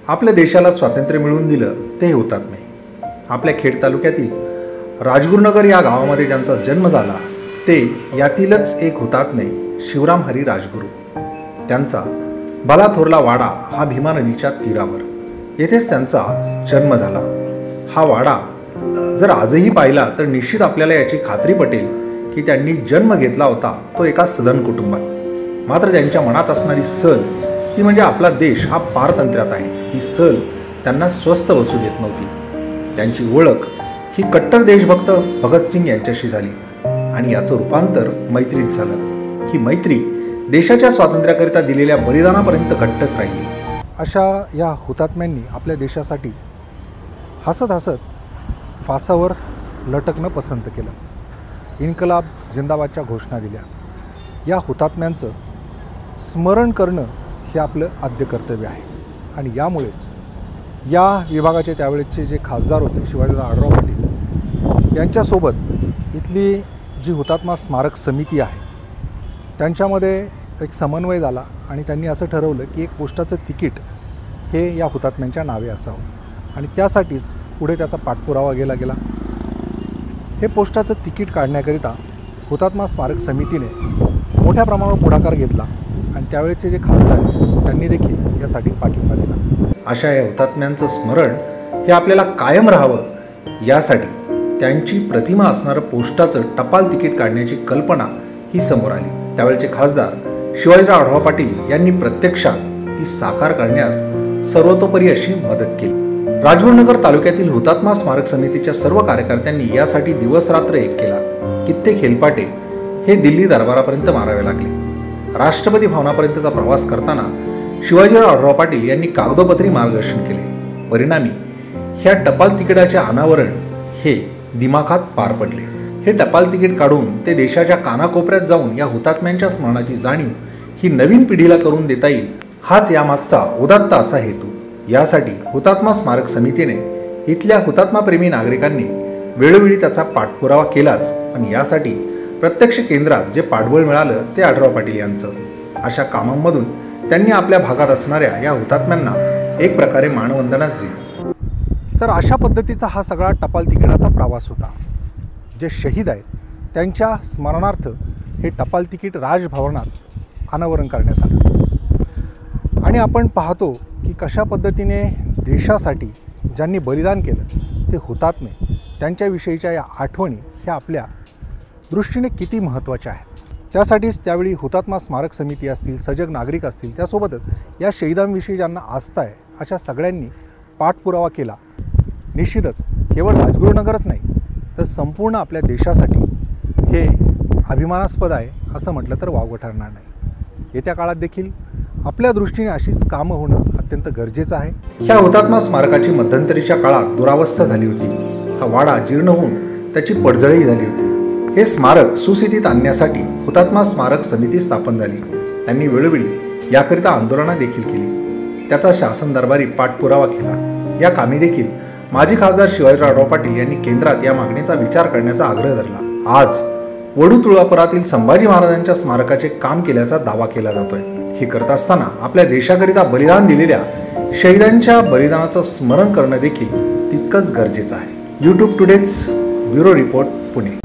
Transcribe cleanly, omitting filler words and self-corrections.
आपल्या देशाला स्वातंत्र्य मिळवून दिलं ते हे हुतात्मे. आपल्या खेड तालुक्यातील राजगुरुनगर या गावामध्ये ज्यांचा जन्म झाला ते यातीलच एक हुतात्मे शिवराम हरी राजगुरू. त्यांचा बालाथोरला वाडा हा भीमा नदीच्या तीरावर, येथेच त्यांचा जन्म झाला. हा वाडा जर आजही पाहिला तर निश्चित आपल्याला याची खात्री पटेल की त्यांनी जन्म घेतला होता तो एका सधन कुटुंबात. मात्र त्यांच्या मनात असणारी सल ती म्हणजे आपला देश हा पारतंत्र्यात आहे, ही सल त्यांना स्वस्थ बसू देत नव्हती. त्यांची ओळख ही कट्टर देशभक्त भगतसिंग यांच्याशी झाली आणि याचं रूपांतर मैत्रीत झालं. ही मैत्री देशाच्या स्वातंत्र्याकरिता दिलेल्या बलिदानापर्यंत घट्टच राहिली. अशा या हुतात्म्यांनी आपल्या देशासाठी हसत हसत फासावर लटकणं पसंत केलं. इन्कलाब जिंदाबादच्या घोषणा दिल्या. या हुतात्म्यांचं स्मरण करणं हे आपलं आद्य कर्तव्य आहे आणि यामुळेच या विभागाचे त्यावेळेचे जे खासदार होते शिवाजीराव आढळराव पाटील यांच्यासोबत इथली जी हुतात्मा स्मारक समिती आहे त्यांच्यामध्ये एक समन्वय झाला आणि त्यांनी असं ठरवलं की एक पोस्टाचं तिकीट हे या हुतात्म्यांच्या नावे असावं आणि त्यासाठीच पुढे त्याचा पाठपुरावा केला गेला. हे पोस्टाचं तिकीट काढण्याकरिता हुतात्मा स्मारक समितीने मोठ्या प्रमाणावर पुढाकार घेतला आणि त्यावेळेचे जे खासदार त्यांनी देखील यासाठी पाठिंबा दिला. अशा या हुतात्म्यांचं स्मरण हे आपल्याला कायम राहावं यासाठी त्यांची प्रतिमा असणारं पोस्टाचं टपाल तिकीट काढण्याची कल्पना ही समोर आली. त्यावेळेचे खासदार शिवाजीराव आढळराव पाटील यांनी प्रत्यक्षात ती साकार करण्यास सर्वतोपरी अशी मदत केली. राजगुरुनगर तालुक्यातील हुतात्मा स्मारक समितीच्या सर्व कार्यकर्त्यांनी यासाठी दिवस रात्र एक केला. कित्येक हेलपाटे हे दिल्ली दरबारापर्यंत मारावे लागले. राष्ट्रपती भवनापर्यंतचा प्रवास करताना शिवाजीराव आढळराव पाटील यांनी कागदोपत्री मार्गदर्शन केले. परिणामी ह्या टपाल तिकिटाचे अनावरण हे दिमाखात पार पडले. हे टपाल तिकीट काढून ते देशाच्या कानाकोपऱ्यात जाऊन या हुतात्म्यांच्या स्मरणाची जाणीव ही नवीन पिढीला करून देता येईल, हाच यामागचा उदात्त असा हेतू. यासाठी हुतात्मा स्मारक समितीने इथल्या हुतात्माप्रेमी नागरिकांनी वेळोवेळी त्याचा पाठपुरावा केलाच, पण यासाठी प्रत्यक्ष केंद्रात जे पाठबळ मिळालं ते आढळराव पाटील यांचं. अशा कामांमधून त्यांनी आपल्या भागात असणाऱ्या या हुतात्म्यांना एक प्रकारे मानवंदनाच दिली. तर अशा पद्धतीचा हा सगळा टपाल तिकिटाचा प्रवास होता. जे शहीद आहेत त्यांच्या स्मरणार्थ हे टपाल तिकीट राजभवनात अनावरण करण्यात आलं आणि आपण पाहतो की कशा पद्धतीने देशासाठी ज्यांनी बलिदान केलं ते हुतात्मे, त्यांच्याविषयीच्या या आठवणी ह्या आपल्या दृष्टीने किती महत्त्वाच्या आहेत. त्यासाठीच त्यावेळी हुतात्मा स्मारक समिती असतील, सजग नागरिक असतील, त्यासोबतच या शहीदांविषयी ज्यांना आस्था आहे अशा सगळ्यांनी पाठपुरावा केला. निश्चितच केवळ राजगुरुनगरच नाही तर संपूर्ण आपल्या देशासाठी हे अभिमानास्पद आहे असं म्हटलं तर वावगं ठरणार नाही. येत्या काळात देखील आपल्या दृष्टीने अशीच कामं होणं अत्यंत गरजेचं आहे. ह्या हुतात्मा स्मारकाची मध्यंतरीच्या काळात दुरावस्था झाली होती. हा वाडा जीर्ण होऊन त्याची पडझडही झाली होती. हे स्मारक सुस्थितीत आणण्यासाठी हुतात्मा स्मारक समिती स्थापन झाली. त्यांनी वेळोवेळी याकरिता आंदोलनं देखील केली. त्याचा शासन दरबारी पाठपुरावा केला. या कामी देखील माजी खासदार शिवाजीराव आढळराव पाटील यांनी केंद्रात या मागणीचा विचार करण्याचा आग्रह धरला. आज वडू तुळजापुरातील संभाजी महाराजांच्या स्मारकाचे काम केल्याचा दावा केला जातोय. हे करत असताना आपल्या देशाकरिता बलिदान दिलेल्या शहीदांच्या बलिदानाचं स्मरण करणं देखील तितकंच गरजेचं आहे. YouTube today's bureau report, Pune.